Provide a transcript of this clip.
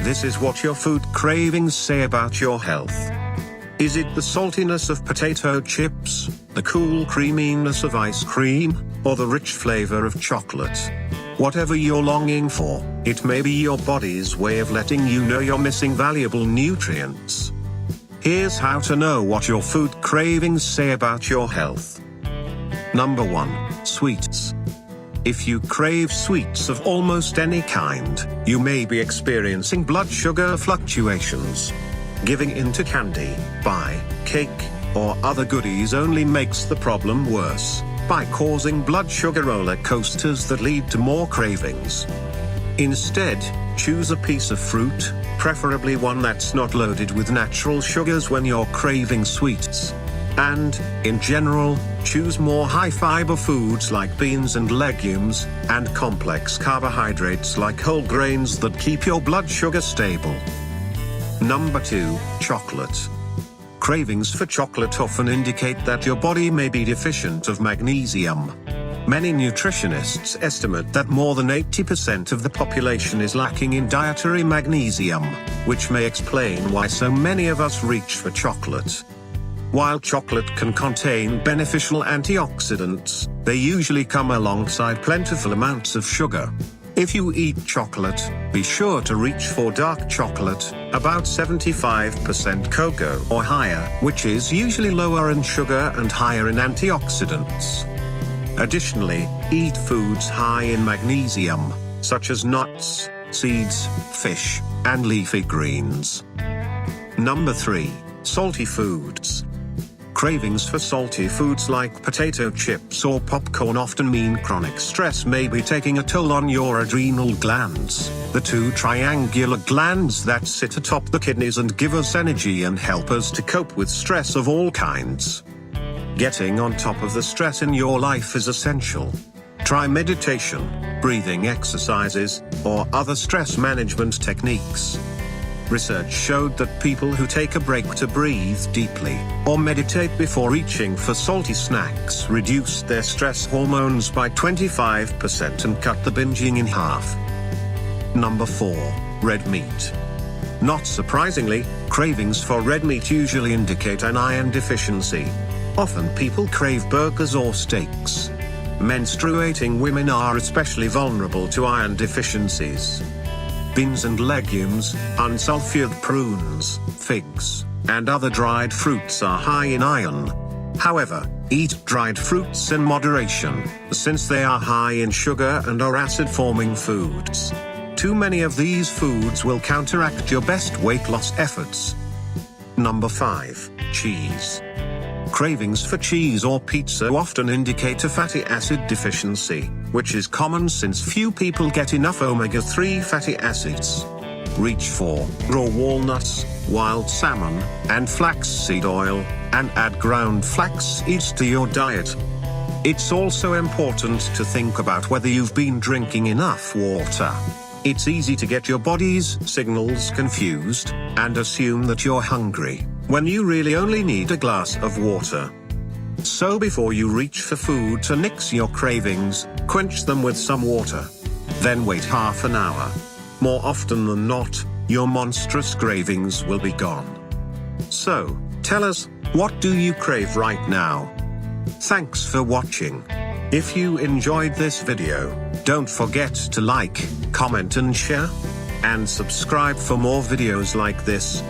this is what your food cravings say about your health. Is it the saltiness of potato chips, the cool creaminess of ice cream, or the rich flavor of chocolate? Whatever you're longing for, it may be your body's way of letting you know you're missing valuable nutrients. Here's how to know what your food cravings say about your health. Number 1. Sweets. If you crave sweets of almost any kind, you may be experiencing blood sugar fluctuations. Giving in to candy, pie, cake, or other goodies only makes the problem worse, by causing blood sugar roller coasters that lead to more cravings. Instead, choose a piece of fruit, preferably one that's not loaded with natural sugars when you're craving sweets. And, in general, choose more high-fiber foods like beans and legumes, and complex carbohydrates like whole grains that keep your blood sugar stable. Number 2. Chocolate. Cravings for chocolate often indicate that your body may be deficient of magnesium. Many nutritionists estimate that more than 80% of the population is lacking in dietary magnesium, which may explain why so many of us reach for chocolate. While chocolate can contain beneficial antioxidants, they usually come alongside plentiful amounts of sugar. If you eat chocolate, be sure to reach for dark chocolate, about 75% cocoa or higher, which is usually lower in sugar and higher in antioxidants. Additionally, eat foods high in magnesium, such as nuts, seeds, fish, and leafy greens. Number 3. Salty foods. Cravings for salty foods like potato chips or popcorn often mean chronic stress may be taking a toll on your adrenal glands, the two triangular glands that sit atop the kidneys and give us energy and help us to cope with stress of all kinds. Getting on top of the stress in your life is essential. Try meditation, breathing exercises, or other stress management techniques. Research showed that people who take a break to breathe deeply, or meditate before reaching for salty snacks reduce their stress hormones by 25% and cut the binging in half. Number 4. Red meat. Not surprisingly, cravings for red meat usually indicate an iron deficiency. Often people crave burgers or steaks. Menstruating women are especially vulnerable to iron deficiencies. Beans and legumes, unsulfured prunes, figs, and other dried fruits are high in iron. However, eat dried fruits in moderation, since they are high in sugar and are acid-forming foods. Too many of these foods will counteract your best weight loss efforts. Number 5. Cheese. Cravings for cheese or pizza often indicate a fatty acid deficiency, which is common since few people get enough omega-3 fatty acids. Reach for raw walnuts, wild salmon, and flaxseed oil, and add ground flax seeds to your diet. It's also important to think about whether you've been drinking enough water. It's easy to get your body's signals confused, and assume that you're hungry, when you really only need a glass of water. So before you reach for food to nix your cravings, quench them with some water. Then wait half an hour. More often than not, your monstrous cravings will be gone. So, tell us, what do you crave right now? Thanks for watching. If you enjoyed this video, don't forget to like, comment and share. And subscribe for more videos like this.